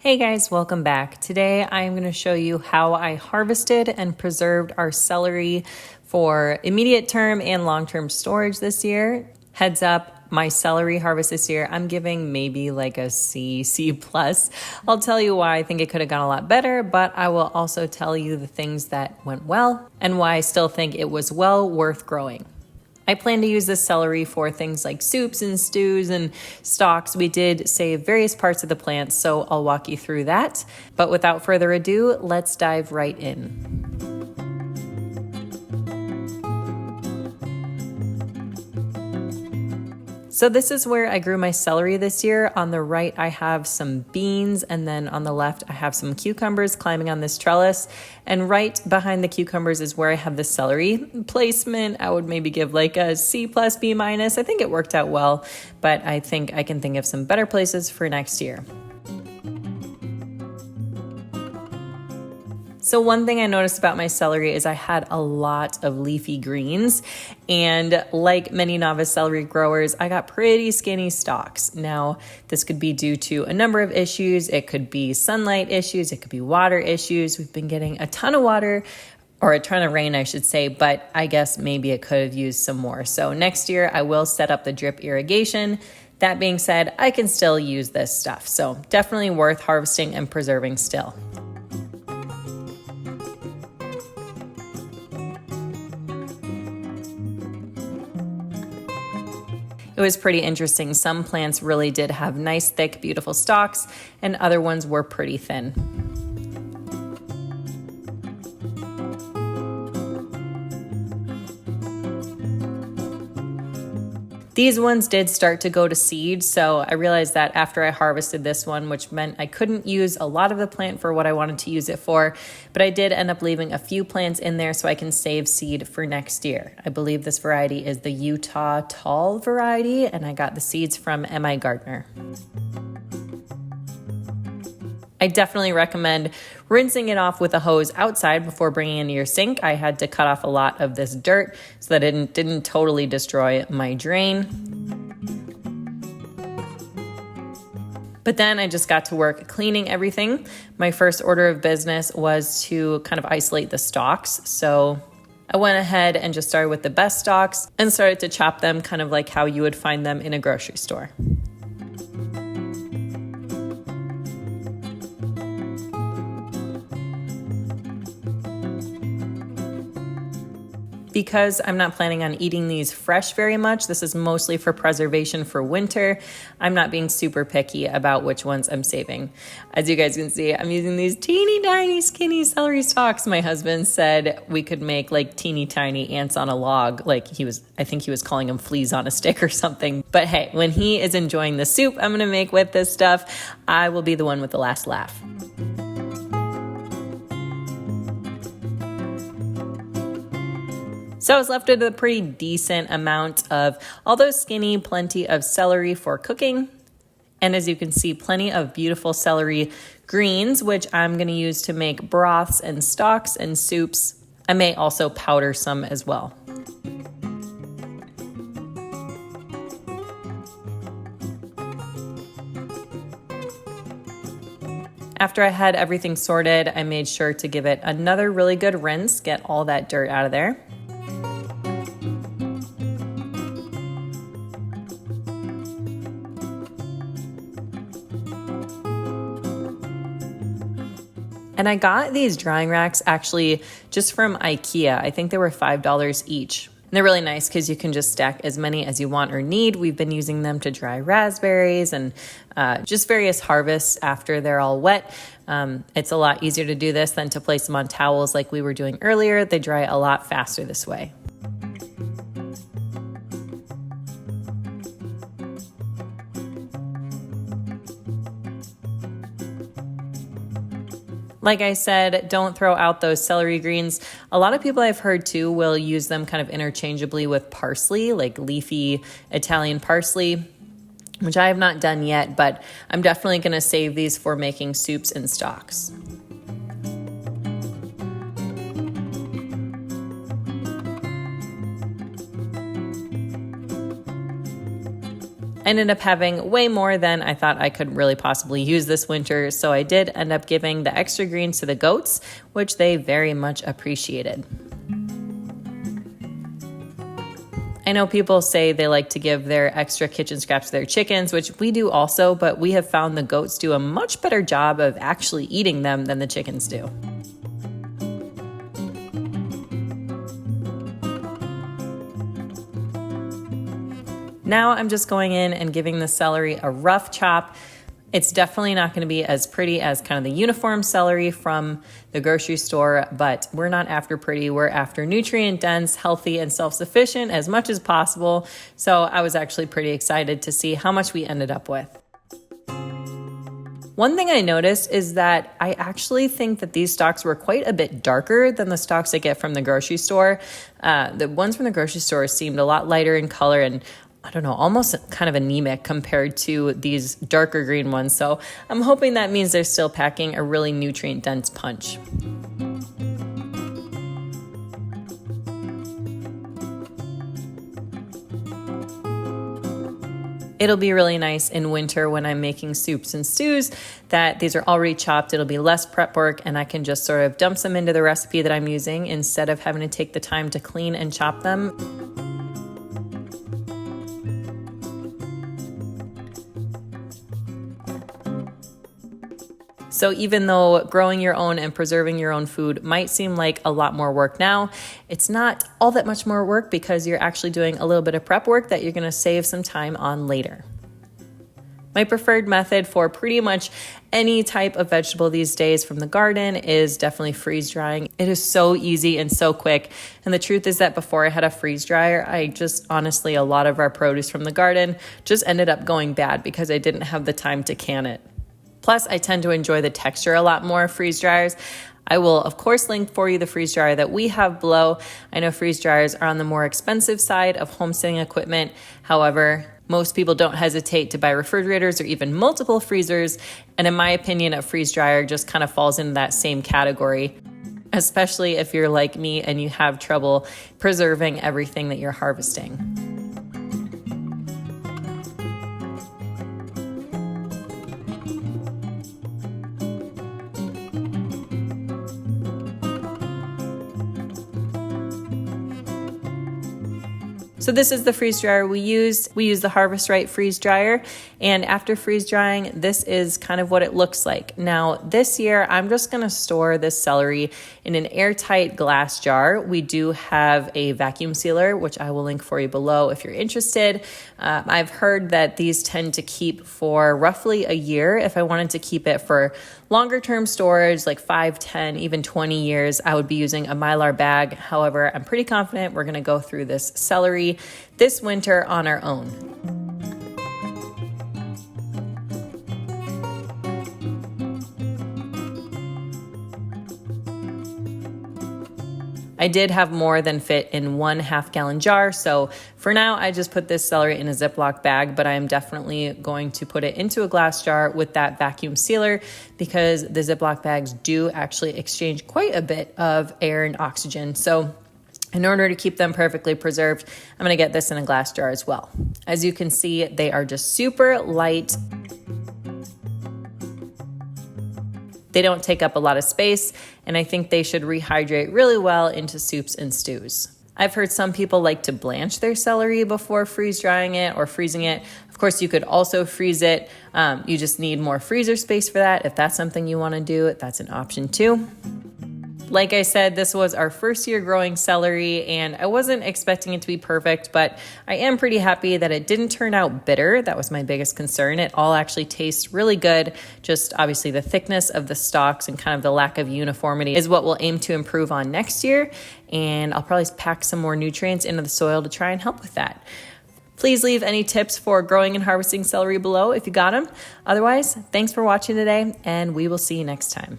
Hey guys, welcome back. Today I'm going to show you how I harvested and preserved our celery for immediate term and long-term storage this year. Heads up, my celery harvest this year, I'm giving maybe like a C plus. I'll tell you why I think it could have gone a lot better, but I will also tell you the things that went well and why I still think it was well worth growing. I plan to use this celery for things like soups and stews and stocks. We did save various parts of the plant, so I'll walk you through that. But without further ado, let's dive right in. So this is where I grew my celery this year. On the right, I have some beans, and then on the left, I have some cucumbers climbing on this trellis. And right behind the cucumbers is where I have the celery. Placement, I would maybe give like a C plus, B minus. I think it worked out well, but I think I can think of some better places for next year. So one thing I noticed about my celery is I had a lot of leafy greens, and like many novice celery growers, I got pretty skinny stalks. Now, this could be due to a number of issues. It could be sunlight issues. It could be water issues. We've been getting a ton of water, or a ton of rain, I should say, but I guess maybe it could have used some more. So next year, I will set up the drip irrigation. That being said, I can still use this stuff. So definitely worth harvesting and preserving still. It was pretty interesting. Some plants really did have nice, thick, beautiful stalks, and other ones were pretty thin. These ones did start to go to seed, so I realized that after I harvested this one, which meant I couldn't use a lot of the plant for what I wanted to use it for, but I did end up leaving a few plants in there so I can save seed for next year. I believe this variety is the Utah Tall variety, and I got the seeds from M.I. Gardner. I definitely recommend rinsing it off with a hose outside before bringing it into your sink. I had to cut off a lot of this dirt so that it didn't totally destroy my drain. But then I just got to work cleaning everything. My first order of business was to kind of isolate the stalks. So I went ahead and just started with the best stalks and started to chop them kind of like how you would find them in a grocery store. Because I'm not planning on eating these fresh very much, this is mostly for preservation for winter. I'm not being super picky about which ones I'm saving. As you guys can see, I'm using these teeny tiny skinny celery stalks. My husband said we could make like teeny tiny ants on a log. I think he was calling them fleas on a stick or something. But hey, when he is enjoying the soup I'm gonna make with this stuff, I will be the one with the last laugh. So I was left with a pretty decent amount of, although skinny, plenty of celery for cooking. And as you can see, plenty of beautiful celery greens, which I'm going to use to make broths and stocks and soups. I may also powder some as well. After I had everything sorted, I made sure to give it another really good rinse, get all that dirt out of there. And I got these drying racks actually just from IKEA. I think they were $5 each. And they're really nice because you can just stack as many as you want or need. We've been using them to dry raspberries and just various harvests after they're all wet. It's a lot easier to do this than to place them on towels like we were doing earlier. They dry a lot faster this way. Like I said, don't throw out those celery greens. A lot of people I've heard too will use them kind of interchangeably with parsley, like leafy Italian parsley, which I have not done yet, but I'm definitely going to save these for making soups and stocks. I ended up having way more than I thought I could really possibly use this winter, so I did end up giving the extra greens to the goats, which they very much appreciated. I know people say they like to give their extra kitchen scraps to their chickens, which we do also, but we have found the goats do a much better job of actually eating them than the chickens do. Now I'm just going in and giving the celery a rough chop. It's definitely not going to be as pretty as kind of the uniform celery from the grocery store, but we're not after pretty. We're after nutrient dense, healthy, and self-sufficient as much as possible. So I was actually pretty excited to see how much we ended up with. One thing I noticed is that I actually think that these stalks were quite a bit darker than the stalks I get from the grocery store. The ones from the grocery store seemed a lot lighter in color and I don't know, almost kind of anemic compared to these darker green ones. So I'm hoping that means they're still packing a really nutrient dense punch. It'll be really nice in winter when I'm making soups and stews that these are already chopped. It'll be less prep work and I can just sort of dump them into the recipe that I'm using instead of having to take the time to clean and chop them. So even though growing your own and preserving your own food might seem like a lot more work now, it's not all that much more work because you're actually doing a little bit of prep work that you're going to save some time on later. My preferred method for pretty much any type of vegetable these days from the garden is definitely freeze drying. It is so easy and so quick. And the truth is that before I had a freeze dryer, honestly, a lot of our produce from the garden just ended up going bad because I didn't have the time to can it. Plus, I tend to enjoy the texture a lot more of freeze dryers. I will, of course, link for you the freeze dryer that we have below. I know freeze dryers are on the more expensive side of homesteading equipment. However, most people don't hesitate to buy refrigerators or even multiple freezers. And in my opinion, a freeze dryer just kind of falls into that same category, especially if you're like me and you have trouble preserving everything that you're harvesting. So this is the freeze dryer we used. We use the Harvest Right freeze dryer. And after freeze drying, this is kind of what it looks like. Now this year, I'm just gonna store this celery in an airtight glass jar. We do have a vacuum sealer, which I will link for you below if you're interested. I've heard that these tend to keep for roughly a year. If I wanted to keep it for longer term storage, like 5, 10, even 20 years, I would be using a Mylar bag. However, I'm pretty confident we're gonna go through this celery this winter on our own. I did have more than fit in 1 half-gallon jar, so for now I just put this celery in a Ziploc bag, but I am definitely going to put it into a glass jar with that vacuum sealer because the Ziploc bags do actually exchange quite a bit of air and oxygen. So in order to keep them perfectly preserved, I'm going to get this in a glass jar as well. As you can see, they are just super light. They don't take up a lot of space, and I think they should rehydrate really well into soups and stews. I've heard some people like to blanch their celery before freeze drying it or freezing it. Of course, you could also freeze it. You just need more freezer space for that. If that's something you want to do, that's an option too. Like I said, this was our first year growing celery, and I wasn't expecting it to be perfect, but I am pretty happy that it didn't turn out bitter. That was my biggest concern. It all actually tastes really good. Just obviously the thickness of the stalks and kind of the lack of uniformity is what we'll aim to improve on next year, and I'll probably pack some more nutrients into the soil to try and help with that. Please leave any tips for growing and harvesting celery below if you got them. Otherwise, thanks for watching today, and we will see you next time.